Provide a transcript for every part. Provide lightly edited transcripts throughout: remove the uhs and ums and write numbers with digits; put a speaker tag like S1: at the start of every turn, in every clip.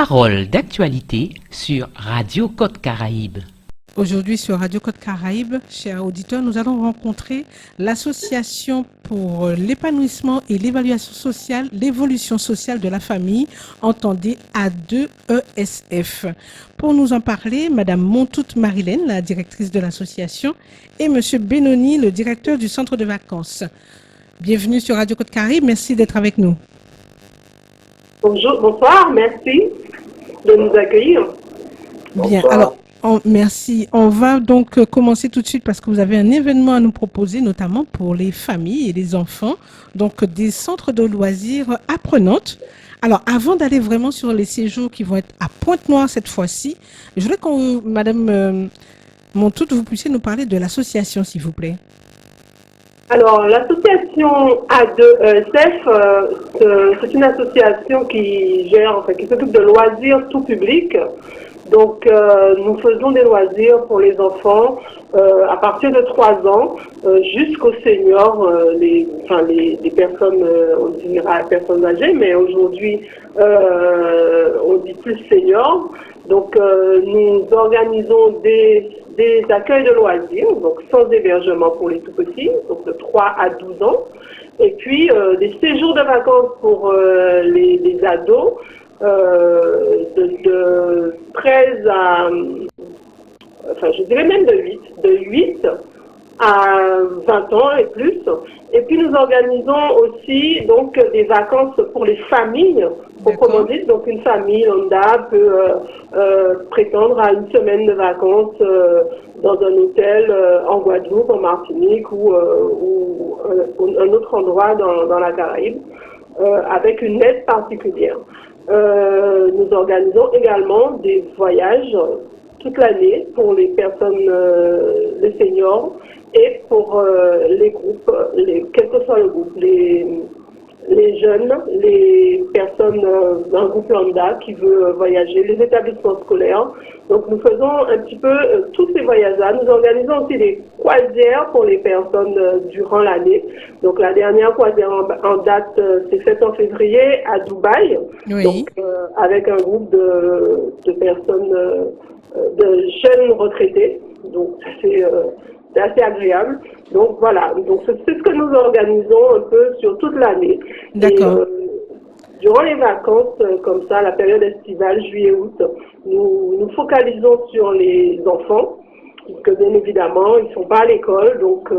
S1: Parole d'actualité sur Radio Côte Caraïbe.
S2: Aujourd'hui sur Radio Côte Caraïbe, chers auditeurs, nous allons rencontrer l'Association pour l'épanouissement et l'évaluation sociale, l'évolution sociale de la famille, entendez A2ESF. Pour nous en parler, Madame Montoute Marilène, la directrice de l'association, et Monsieur Benoni, le directeur du centre de vacances. Bienvenue sur Radio Côte Caraïbe, merci d'être avec nous.
S3: Bonjour, bonsoir, merci de nous accueillir.
S2: Bien,
S3: Bonsoir.
S2: alors, merci. On va donc commencer tout de suite parce que vous avez un événement à nous proposer, notamment pour les familles et les enfants, donc des centres de loisirs apprenantes. Alors, avant d'aller vraiment sur les séjours qui vont être à Pointe-Noire cette fois-ci, je voudrais que Madame Montoute, vous puissiez nous parler de l'association, s'il vous plaît.
S3: Alors, l'association A2ESF, c'est une association qui gère, enfin, qui s'occupe de loisirs tout public. Donc, nous faisons des loisirs pour les enfants à partir de 3 ans jusqu'aux seniors, les personnes, on dira personnes âgées, mais aujourd'hui, on dit plus seniors. Donc, nous organisons des accueils de loisirs, donc sans hébergement pour les tout-petits, donc de 3 à 12 ans. Et puis, des séjours de vacances pour les ados, de 13 à, enfin je dirais même de 8 à 20 ans et plus. Et puis nous organisons aussi donc des vacances pour les familles, proprement dit. Donc une famille lambda peut prétendre à une semaine de vacances dans un hôtel en Guadeloupe, en Martinique ou un autre endroit dans la Caraïbe avec une aide particulière. Nous organisons également des voyages toute l'année pour les personnes, les seniors et pour les groupes, quel que soit le groupe, les jeunes, les personnes d'un groupe lambda qui veut voyager, les établissements scolaires. Donc nous faisons un petit peu tous ces voyages-là. Nous organisons aussi des croisières pour les personnes durant l'année. Donc la dernière croisière en date s'est faite en février à Dubaï.
S2: Oui.
S3: Donc avec un groupe de personnes, de jeunes retraités. Donc c'est assez agréable. Donc voilà, donc c'est ce que nous organisons un peu sur toute l'année.
S2: D'accord.
S3: Durant les vacances, comme ça, la période estivale, juillet-août, nous focalisons sur les enfants, puisque bien évidemment, ils ne sont pas à l'école, donc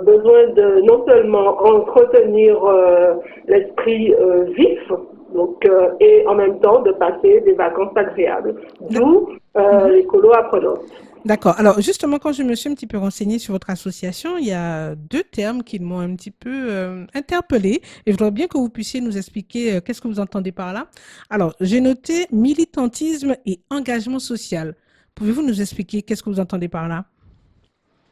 S3: besoin de non seulement entretenir l'esprit vif, donc, et en même temps de passer des vacances agréables, d'où les colos apprenants.
S2: D'accord. Alors, justement, quand je me suis un petit peu renseignée sur votre association, il y a 2 termes qui m'ont un petit peu interpellée et je voudrais bien que vous puissiez nous expliquer qu'est-ce que vous entendez par là. Alors, j'ai noté militantisme et engagement social. Pouvez-vous nous expliquer qu'est-ce que vous entendez par là?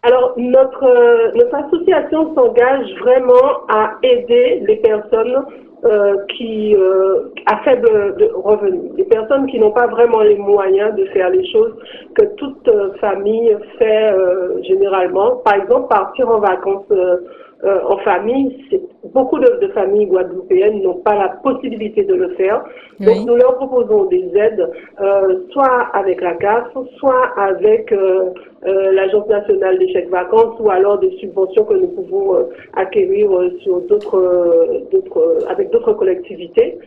S3: Alors, notre association s'engage vraiment à aider les personnes qui à faible revenu, les personnes qui n'ont pas vraiment les moyens de faire les choses que toute famille fait généralement. Par exemple, partir en vacances en famille, beaucoup de familles guadeloupéennes n'ont pas la possibilité de le faire. Donc,
S2: Oui.
S3: nous leur proposons des aides, soit avec la CAF, soit avec l'Agence nationale des chèques vacances, ou alors des subventions que nous pouvons acquérir sur avec d'autres collectivités.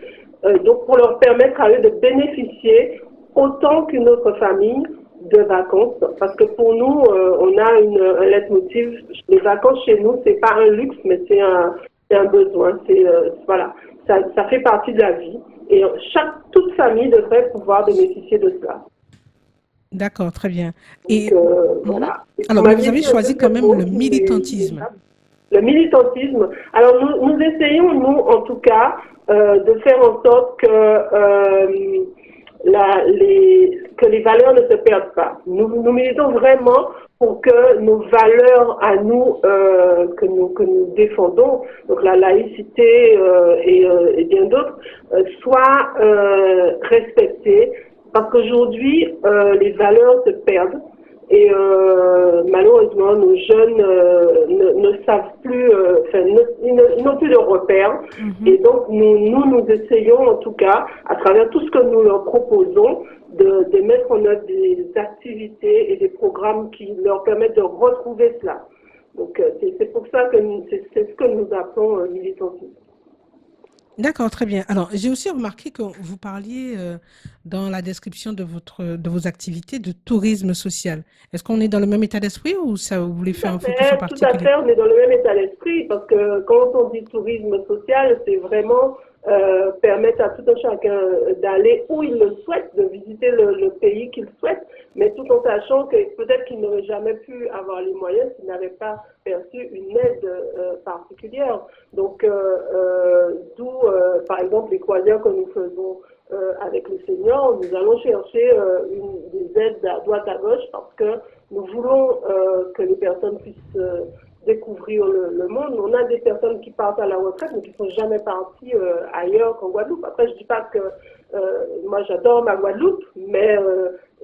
S3: Donc, pour leur permettre à eux de bénéficier autant qu'une autre famille de vacances, parce que pour nous, on a un leitmotiv. Les vacances chez nous, c'est pas un luxe, mais c'est un besoin. Voilà, ça fait partie de la vie, et toute famille devrait pouvoir bénéficier de cela.
S2: D'accord, très bien.
S3: Et voilà.
S2: Alors, mais vous avez choisi quand même le militantisme.
S3: Le militantisme. Alors, nous essayons, nous, en tout cas, de faire en sorte que les valeurs ne se perdent pas. Nous militons vraiment pour que nos valeurs à nous, que nous défendons, donc la laïcité et bien d'autres, soient respectées. Parce qu'aujourd'hui, les valeurs se perdent. Et malheureusement, nos jeunes ne savent plus, ils n'ont plus de repères. Et donc, nous essayons, en tout cas, à travers tout ce que nous leur proposons, de mettre en œuvre des activités et des programmes qui leur permettent de retrouver cela. Donc, c'est pour ça que c'est ce que nous appelons militantisme.
S2: D'accord, très bien. Alors, j'ai aussi remarqué que vous parliez dans la description de vos activités de tourisme social. Est-ce qu'on est dans le même état d'esprit ou ça vous voulez faire un focus en
S3: Tout à
S2: particulier?
S3: fait, on est dans le même état d'esprit parce que quand on dit tourisme social, c'est vraiment permettre à tout un chacun d'aller où il le souhaite, de visiter le pays qu'il souhaite, mais tout en sachant que peut-être qu'il n'aurait jamais pu avoir les moyens s'il n'avait pas perçu une aide particulière. Donc, d'où, par exemple, les croisières que nous faisons avec les seniors, nous allons chercher des aides à droite à gauche parce que nous voulons que les personnes puissent découvrir le monde. On a des personnes qui partent à la retraite mais qui ne sont jamais parties ailleurs qu'en Guadeloupe. Après, je ne dis pas que moi j'adore ma Guadeloupe, mais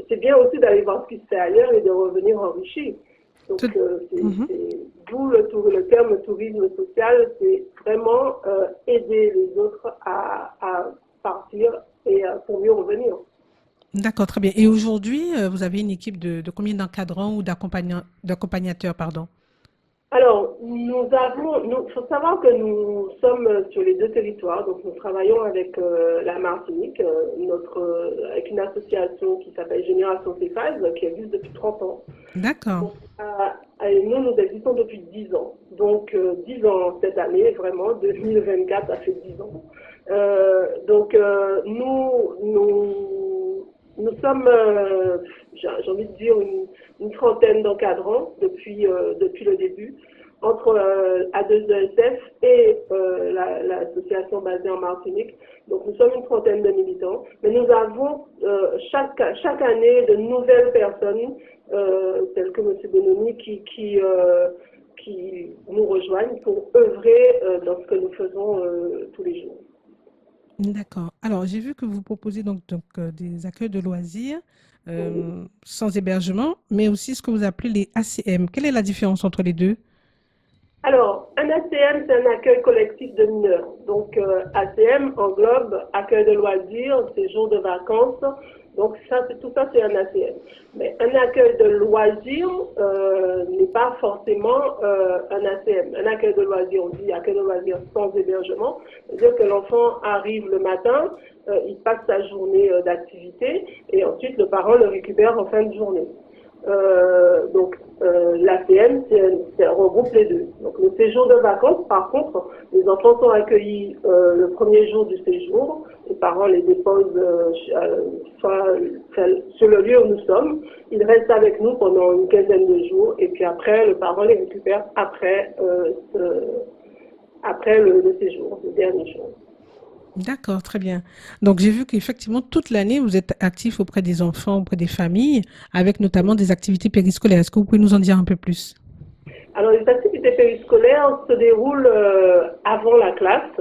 S3: c'est bien aussi d'aller voir ce qui se fait ailleurs et de revenir enrichi. Donc, c'est d'où le terme tourisme social, c'est vraiment aider les autres à partir et pour mieux revenir.
S2: D'accord, très bien. Et aujourd'hui, vous avez une équipe de combien d'encadrants ou d'accompagnateurs, pardon?
S3: Alors, faut savoir que nous sommes sur les deux territoires, donc nous travaillons avec la Martinique, avec une association qui s'appelle Génération Céphase, qui existe depuis 30 ans.
S2: D'accord.
S3: Nous existons depuis 10 ans. Donc, 10 ans cette année, vraiment, 2024, ça fait 10 ans. Donc, nous sommes, j'ai envie de dire, une trentaine d'encadrants depuis le début, entre A2ESF et l'association basée en Martinique. Donc nous sommes une trentaine de militants, mais nous avons chaque année de nouvelles personnes, telles que M. Benoni, qui nous rejoignent pour œuvrer dans ce que nous faisons tous les jours.
S2: D'accord. Alors, j'ai vu que vous proposez donc des accueils de loisirs sans hébergement, mais aussi ce que vous appelez les ACM. Quelle est la différence entre les deux?
S3: Alors, un ACM, c'est un accueil collectif de mineurs. Donc, ACM englobe accueil de loisirs, séjour de vacances. Donc, tout ça, c'est un ACM. Mais un accueil de loisirs n'est pas forcément un ACM. Un accueil de loisirs, on dit accueil de loisirs sans hébergement. C'est-à-dire que l'enfant arrive le matin, il passe sa journée d'activité et ensuite le parent le récupère en fin de journée. Donc, l'ACM, ça regroupe les deux. Donc, le séjour de vacances, par contre, les enfants sont accueillis le premier jour du séjour. Les parents les déposent sur le lieu où nous sommes. Ils restent avec nous pendant une quinzaine de jours et puis après, le parent les récupère après le séjour, le dernier jour.
S2: D'accord, très bien. Donc, j'ai vu qu'effectivement, toute l'année, vous êtes actif auprès des enfants, auprès des familles, avec notamment des activités périscolaires. Est-ce que vous pouvez nous en dire un peu plus? Alors,
S3: les activités périscolaires se déroulent avant la classe,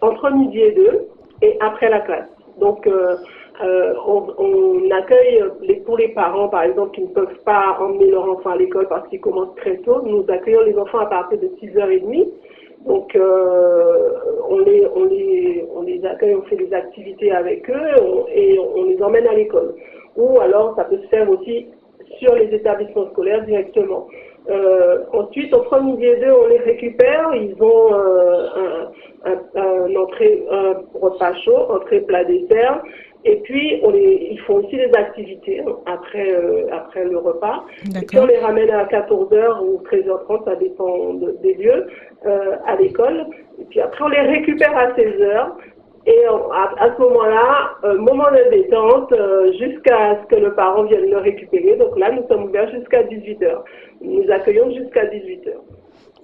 S3: entre midi et 2, et après la classe. Donc, on accueille, pour les parents, par exemple, qui ne peuvent pas emmener leur enfant à l'école parce qu'ils commencent très tôt, nous accueillons les enfants à partir de 6h30. Donc, on les accueille, on fait des activités avec eux et on les emmène à l'école. Ou alors, ça peut se faire aussi sur les établissements scolaires directement. Ensuite, entre midi et 2, on les récupère. Ils ont un repas chaud, entrée, plat, dessert. Et puis, ils font aussi des activités après le repas. Et puis, on les ramène à 14h ou 13h30, ça dépend des lieux, à l'école. Et puis après, on les récupère à 16h. Et à ce moment-là, moment de détente, jusqu'à ce que le parent vienne le récupérer. Donc là, nous sommes ouverts jusqu'à 18h. Nous accueillons jusqu'à 18h.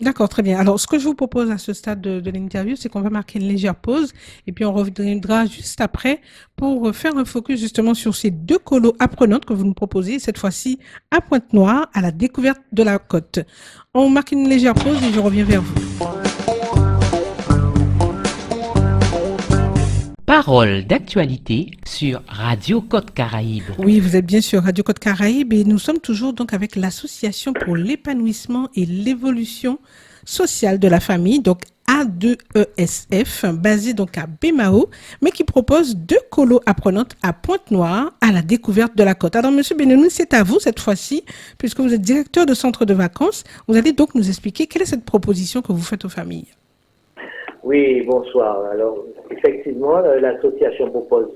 S2: D'accord, très bien. Alors, ce que je vous propose à ce stade de l'interview, c'est qu'on va marquer une légère pause et puis on reviendra juste après pour faire un focus justement sur ces deux colos apprenantes que vous nous proposez, cette fois-ci à Pointe-Noire, à la découverte de la côte. On marque une légère pause et je reviens vers vous.
S1: Parole d'actualité sur Radio Côte Caraïbe.
S2: Oui, vous êtes bien sur Radio Côte Caraïbe et nous sommes toujours donc avec l'Association pour l'épanouissement et l'évolution sociale de la famille, donc A2ESF, basée donc à Bémao, mais qui propose 2 colos apprenantes à Pointe-Noire à la découverte de la côte. Alors, Monsieur Benouni, c'est à vous cette fois-ci, puisque vous êtes directeur de centre de vacances. Vous allez donc nous expliquer quelle est cette proposition que vous faites aux familles.
S4: Oui, bonsoir. Alors, effectivement, l'association propose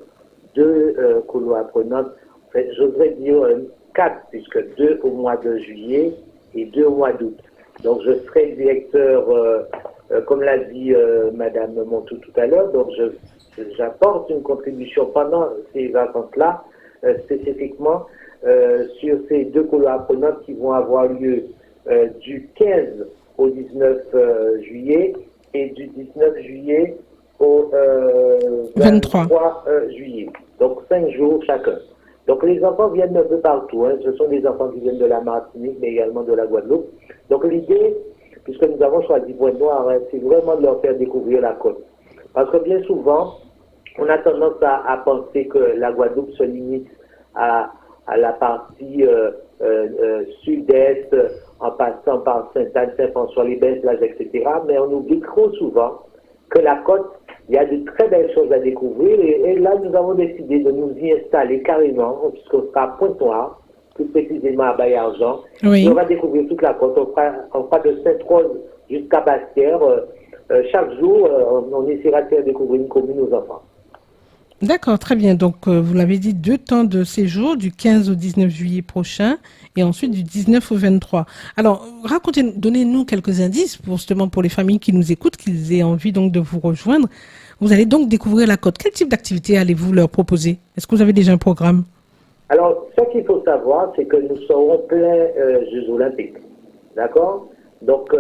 S4: 2 colos apprenantes. En fait, j'oserais dire 4, puisque 2 au mois de juillet et 2 au mois d'août. Donc, je serai directeur, comme l'a dit Madame Montou tout à l'heure, donc j'apporte une contribution pendant ces vacances-là, spécifiquement sur ces 2 colos apprenantes qui vont avoir lieu du 15 au 19 juillet et du 19 juillet au 23 juillet. Donc 5 jours chacun. Donc les enfants viennent un peu partout. Hein. Ce sont des enfants qui viennent de la Martinique, mais également de la Guadeloupe. Donc l'idée, puisque nous avons choisi Pointe-Noire, hein, c'est vraiment de leur faire découvrir la côte. Parce que bien souvent, on a tendance à penser que la Guadeloupe se limite à la partie sud-est, en passant par Sainte-Anne, Saint-François, les belles plages, etc. Mais on oublie trop souvent que la côte, il y a de très belles choses à découvrir. Et là, nous avons décidé de nous y installer carrément, puisqu'on sera à Pointe-Noire, plus précisément à Baye-Argent.
S2: Oui.
S4: On va découvrir toute la côte. On fera de Sainte-Rose jusqu'à Basse-Terre. Chaque jour, on essaiera de faire découvrir une commune aux enfants.
S2: D'accord, très bien. Donc, vous l'avez dit, 2 temps de séjour, du 15 au 19 juillet prochain et ensuite du 19 au 23. Alors, donnez-nous quelques indices justement pour les familles qui nous écoutent, qu'ils aient envie donc de vous rejoindre. Vous allez donc découvrir la côte. Quel type d'activité allez-vous leur proposer? Est-ce que vous avez déjà un programme?
S4: Alors, ce qu'il faut savoir, c'est que nous serons plein Jeux Olympiques. D'accord? Donc,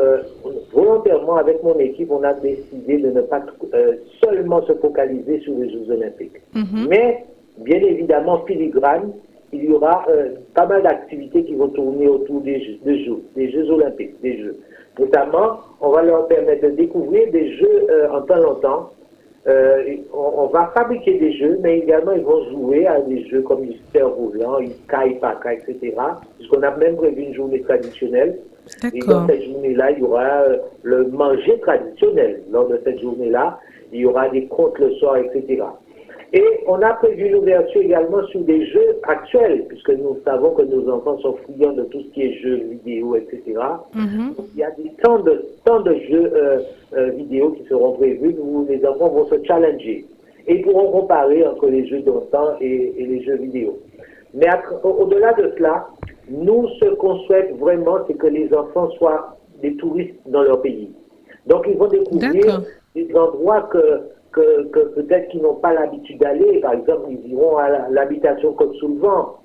S4: volontairement, avec mon équipe, on a décidé de ne pas seulement se focaliser sur les Jeux Olympiques.
S2: Mhm.
S4: Mais, bien évidemment, filigrane, il y aura pas mal d'activités qui vont tourner autour des Jeux Olympiques, des Jeux. Notamment, on va leur permettre de découvrir des jeux en temps longtemps. On va fabriquer des jeux, mais également ils vont jouer à des jeux comme le cerf-volant, Ika, Ipaka, etc. Puisqu'on a même prévu une journée traditionnelle. Et dans cette journée-là, il y aura le manger traditionnel. Lors de cette journée-là, il y aura des contes le soir, etc. Et on a prévu l'ouverture également sur des jeux actuels, puisque nous savons que nos enfants sont friands de tout ce qui est jeux vidéo, etc.
S2: Mhm.
S4: Donc, il y a tant de jeux vidéo qui seront prévus où les enfants vont se challenger et pourront comparer entre les jeux d'antan et les jeux vidéo. Mais au-delà de cela, nous, ce qu'on souhaite vraiment, c'est que les enfants soient des touristes dans leur pays. Donc, ils vont découvrir des endroits que peut-être qu'ils n'ont pas l'habitude d'aller. Par exemple, ils iront à l'habitation Côte-sous-le-Vent.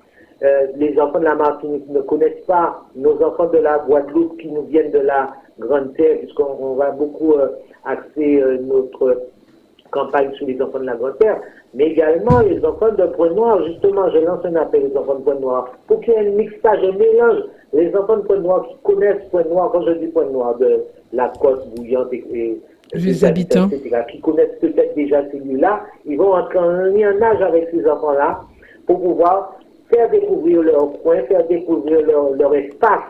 S4: Les enfants de la Martinique ne connaissent pas. Nos enfants de la Guadeloupe qui nous viennent de la Grande Terre, puisqu'on va beaucoup axer notre campagne sur les enfants de la Grande Terre, mais également les enfants de Pointe-Noire. Justement, je lance un appel aux enfants de Pointe-Noire pour qu'il y ait un mixage, un mélange. Les enfants de Pointe-Noire qui connaissent Pointe-Noire, quand je dis Pointe-Noire, de la côte bouillante et
S2: les habitants,
S4: etc., qui connaissent peut-être déjà ces lieux-là, ils vont entrer en liaison avec ces enfants-là pour pouvoir faire découvrir leur coin, faire découvrir leur espace.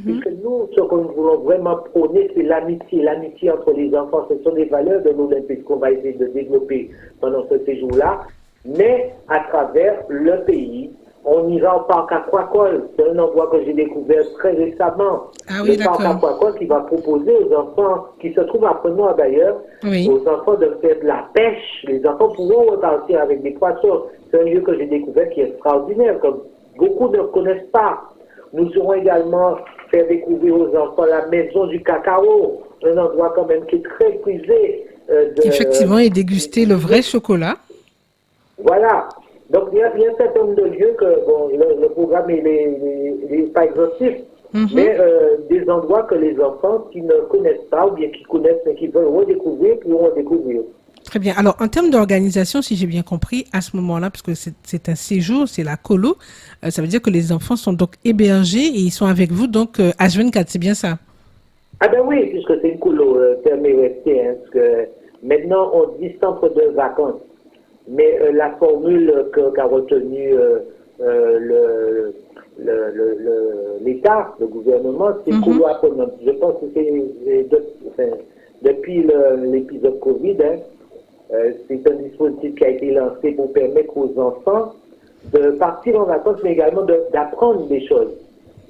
S4: Puisque nous, ce que nous voulons vraiment prôner, c'est l'amitié entre les enfants. Ce sont les valeurs de l'Olympique qu'on va essayer de développer pendant ce séjour-là, mais à travers le pays. On ira au parc Aquacole. C'est un endroit que j'ai découvert très récemment.
S2: Ah oui,
S4: le parc Aquacole qui va proposer aux enfants, qui se trouvent à Pointe-Noire d'ailleurs, aux enfants de faire de la pêche. Les enfants pourront repartir avec des poissons. C'est un lieu que j'ai découvert qui est extraordinaire, comme beaucoup ne connaissent pas. Nous aurons également faire découvrir aux enfants la maison du cacao, un endroit quand même qui est très prisé.
S2: Effectivement, et déguster le vrai chocolat.
S4: Voilà. Donc, il y a un certain nombre de lieux que, bon, le programme n'est pas exhaustif, mais des endroits que les enfants qui ne connaissent pas ou bien qui connaissent mais qui veulent redécouvrir pourront découvrir.
S2: Très bien. Alors, en termes d'organisation, si j'ai bien compris, à ce moment-là, parce que c'est un séjour, c'est la colo, ça veut dire que les enfants sont donc hébergés et ils sont avec vous donc H24, c'est bien ça?
S4: Ah ben oui, puisque c'est une colo, terme restée, hein, parce que maintenant on dit centre de vacances. mais la formule qu'a retenue l'État, le gouvernement, c'est colo-apprenante. Je pense que depuis l'épisode Covid, c'est un dispositif qui a été lancé pour permettre aux enfants de partir en vacances, mais également d'apprendre des choses.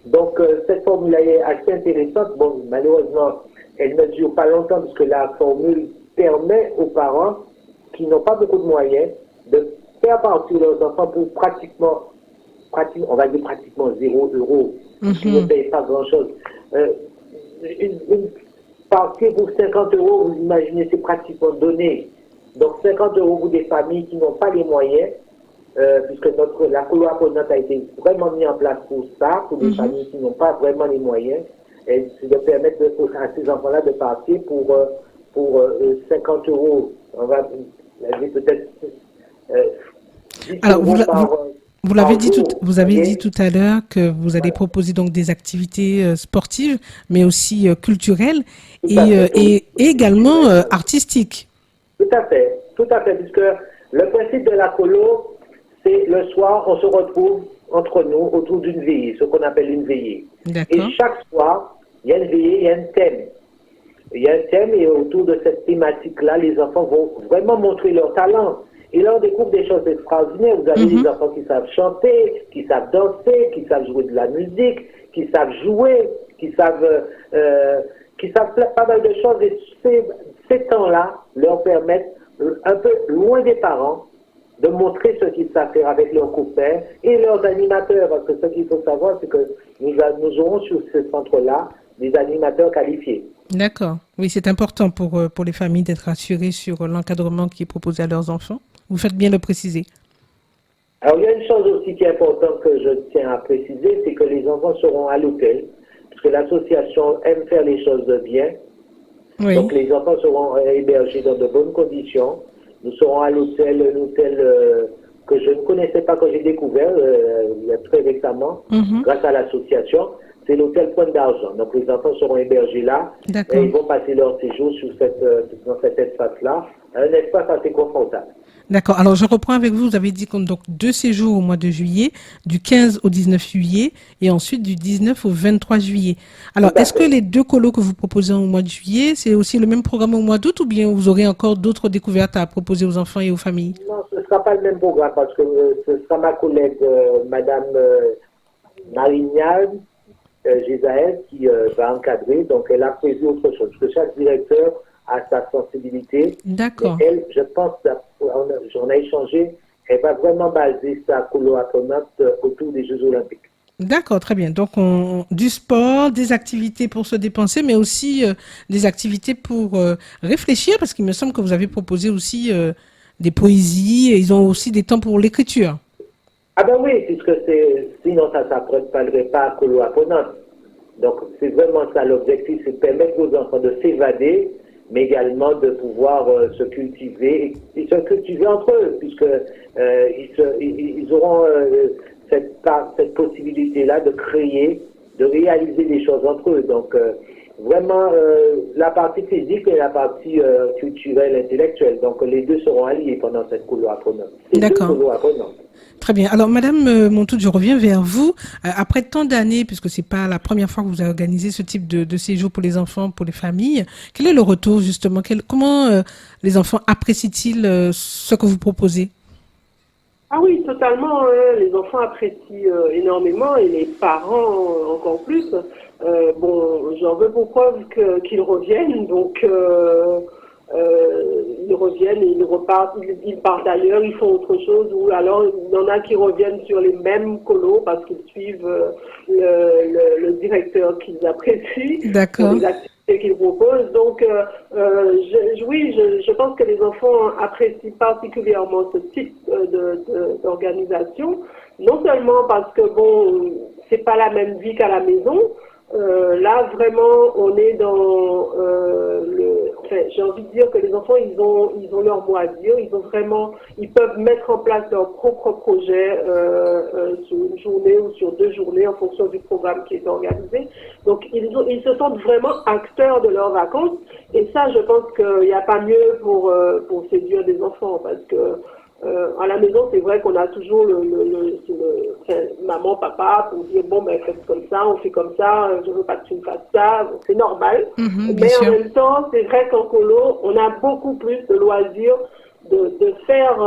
S4: Donc, cette formule est assez intéressante. Bon, malheureusement, elle ne dure pas longtemps, puisque la formule permet aux parents qui n'ont pas beaucoup de moyens de faire partir leurs enfants pour on va dire pratiquement 0 €, qui ne payent pas grand-chose. Une partie pour 50 €, vous imaginez, c'est pratiquement donné. Donc 50 € pour des familles qui n'ont pas les moyens, puisque la colo-apprenante a été vraiment mise en place pour ça, pour des familles qui n'ont pas vraiment les moyens, et c'est de permettre à ces enfants-là de partir pour 50 €. On va dire peut-être 10
S2: Alors,
S4: € par
S2: vous avez dit
S4: jour,
S2: tout à l'heure que vous allez proposer donc des activités sportives, mais aussi culturelles et également artistiques.
S4: Tout à fait, puisque le principe de la colo, c'est le soir, on se retrouve entre nous autour d'une veillée, ce qu'on appelle une veillée. Et chaque soir, il y a une veillée, il y a un thème. Il y a un thème et autour de cette thématique-là, les enfants vont vraiment montrer leur talent. Et là, on découvre des choses extraordinaires. Vous avez des enfants qui savent chanter, qui savent danser, qui savent jouer de la musique, qui savent jouer, qui savent pas mal de choses. Et ces temps-là leur permettent, un peu loin des parents, de montrer ce qu'ils savent faire avec leurs copains et leurs animateurs. Parce que ce qu'il faut savoir, c'est que nous aurons sur ce centre-là des animateurs qualifiés.
S2: D'accord. Oui, c'est important pour les familles d'être assurées sur l'encadrement qui est proposé à leurs enfants. Vous faites bien de le préciser.
S4: Alors, il y a une chose aussi qui est importante que je tiens à préciser, c'est que les enfants seront à l'hôtel, parce que l'association aime faire les choses bien. Oui. Donc, les enfants seront hébergés dans de bonnes conditions. Nous serons à l'hôtel, un hôtel que je ne connaissais pas, que j'ai découvert il y a très récemment, grâce à l'association. C'est l'hôtel Point d'Argent. Donc, les enfants seront hébergés là. Et ils vont passer leur séjour dans cet espace-là, un espace assez confortable.
S2: D'accord. Alors, je reprends avec vous. Vous avez dit qu'on donc 2 séjours au mois de juillet, du 15 au 19 juillet et ensuite du 19 au 23 juillet. Alors, est-ce que les 2 colos que vous proposez au mois de juillet, c'est aussi le même programme au mois d'août ou bien vous aurez encore d'autres découvertes à proposer aux enfants et aux familles?
S4: Non, ce ne sera pas le même programme parce que ce sera ma collègue, Madame Marignal Gézaël, qui va encadrer. Donc, elle a prévu autre chose. Parce que chaque directeur a sa sensibilité.
S2: D'accord.
S4: Et elle, je pense, j'en ai échangé, elle va vraiment baser sa colo-apprenante autour des Jeux Olympiques.
S2: D'accord, très bien. Donc, du sport, des activités pour se dépenser, mais aussi des activités pour réfléchir, parce qu'il me semble que vous avez proposé aussi des poésies, et ils ont aussi des temps pour l'écriture.
S4: Ah ben oui, puisque sinon ça ne s'appellerait pas colo-apprenante. Donc, c'est vraiment ça l'objectif, c'est de permettre aux enfants de s'évader, mais également de pouvoir se cultiver et se cultiver entre eux, puisque ils auront cette possibilité-là de créer, de réaliser des choses entre eux. Donc, vraiment, la partie physique et la partie culturelle, intellectuelle. Donc, les deux seront alliés pendant cette colo-apprenante.
S2: D'accord. Très bien. Alors, Madame Montout, je reviens vers vous. Après tant d'années, puisque c'est pas la première fois que vous avez organisé ce type de séjour pour les enfants, pour les familles, quel est le retour justement? Comment les enfants apprécient-ils ce que vous proposez?
S3: Ah oui, totalement. Les enfants apprécient énormément et les parents encore plus. Bon, j'en veux pour preuve qu'ils reviennent. Donc, ils reviennent et ils repartent, ils partent ailleurs, ils font autre chose, ou alors il y en a qui reviennent sur les mêmes colos parce qu'ils suivent le directeur qu'ils apprécient, les activités qu'ils proposent. Donc, je pense que les enfants apprécient particulièrement ce type d'organisation, non seulement parce que bon, c'est pas la même vie qu'à la maison. Là, vraiment, on est dans j'ai envie de dire que les enfants, ils ont leur mot à dire. Ils peuvent mettre en place leur propre projet sur une journée ou sur 2 journées en fonction du programme qui est organisé. Donc, ils se sentent vraiment acteurs de leurs vacances. Et ça, je pense qu'il n'y a pas mieux pour séduire des enfants, parce que À la maison, c'est vrai qu'on a toujours maman, papa pour dire bon, ben faites comme ça, on fait comme ça, je veux pas que tu me fasses ça, c'est normal.
S2: Bien
S3: Mais en
S2: sûr.
S3: même temps, c'est vrai qu'en colo, on a beaucoup plus de loisirs de faire,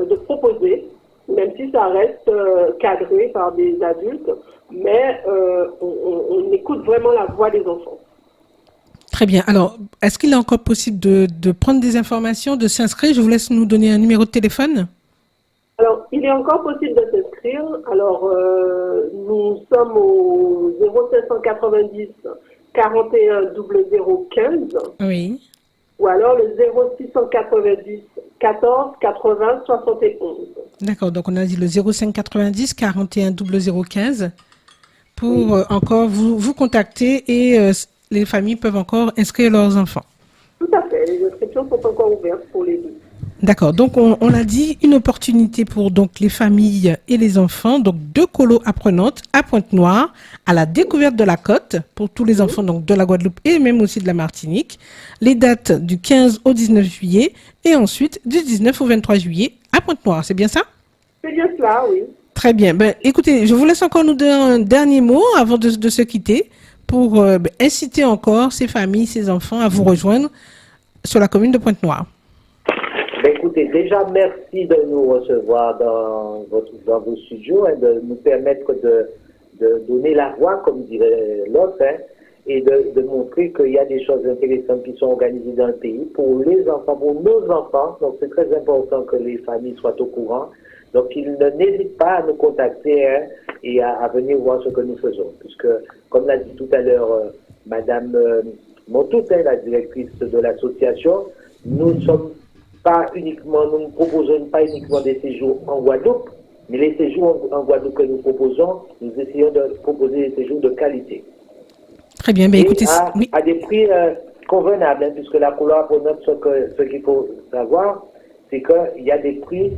S3: de proposer, même si ça reste cadré par des adultes, mais on écoute vraiment la voix des enfants.
S2: Très bien. Alors, est-ce qu'il est encore possible de prendre des informations, de s'inscrire? Je vous laisse nous donner un numéro de téléphone.
S3: Alors, il est encore possible de s'inscrire. Alors, nous sommes au 0590 41 0015
S2: Oui.
S3: ou alors le 0690 14 80 71.
S2: D'accord. Donc, on a dit le 05 90 41 0015 pour
S3: Oui.
S2: encore vous contacter et les familles peuvent encore inscrire leurs enfants.
S3: Tout à fait. Les inscriptions sont encore ouvertes pour les deux.
S2: D'accord. Donc, on l'a dit, une opportunité pour donc les familles et les enfants. Donc, 2 colos apprenantes à Pointe-Noire, à la découverte de la côte pour tous les enfants donc de la Guadeloupe et même aussi de la Martinique. Les dates du 15 au 19 juillet et ensuite du 19 au 23 juillet à Pointe-Noire. C'est bien ça?
S3: C'est bien cela, oui.
S2: Très bien. Ben, écoutez, je vous laisse encore nous donner un dernier mot avant de se quitter pour inciter encore ces familles, ces enfants à vous rejoindre sur la commune de Pointe-Noire.
S4: Ben, écoutez, déjà, merci de nous recevoir dans vos studios, de nous permettre de donner la voix, comme dirait l'autre, et de montrer qu'il y a des choses intéressantes qui sont organisées dans le pays pour les enfants, pour nos enfants. Donc, c'est très important que les familles soient au courant. Donc, ils n'hésitent pas à nous contacter et à venir voir ce que nous faisons. Puisque, comme l'a dit tout à l'heure Madame Montout, la directrice de l'association, nous ne proposons pas uniquement des séjours en Guadeloupe, mais les séjours en Guadeloupe que nous proposons, nous essayons de proposer des séjours de qualité.
S2: Très bien. Ben, écoutez, oui.
S4: À des prix convenables, puisque la couleur pour notre, ce qu'il faut savoir, c'est qu'il y a des prix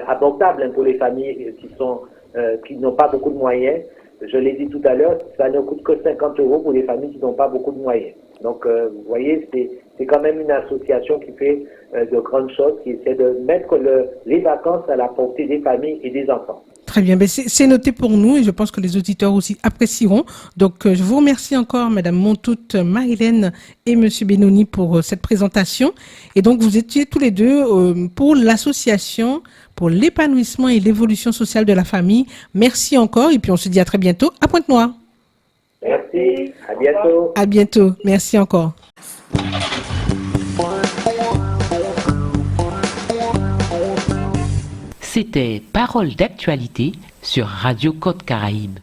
S4: abordables pour les familles qui n'ont pas beaucoup de moyens. Je l'ai dit tout à l'heure, ça ne coûte que 50 € pour les familles qui n'ont pas beaucoup de moyens. Donc, vous voyez, c'est quand même une association qui fait de grandes choses, qui essaie de mettre les vacances à la portée des familles et des enfants.
S2: Très bien. Ben, c'est noté pour nous et je pense que les auditeurs aussi apprécieront. Donc, je vous remercie encore, Madame Montout, Marilène et Monsieur Benoni pour cette présentation. Et donc, vous étiez tous les deux pour l'association pour l'épanouissement et l'évolution sociale de la famille. Merci encore et puis on se dit à très bientôt à Pointe-Noire.
S4: Merci. À bientôt.
S2: À bientôt. Merci encore.
S1: C'était Parole d'actualité sur Radio Côte Caraïbe.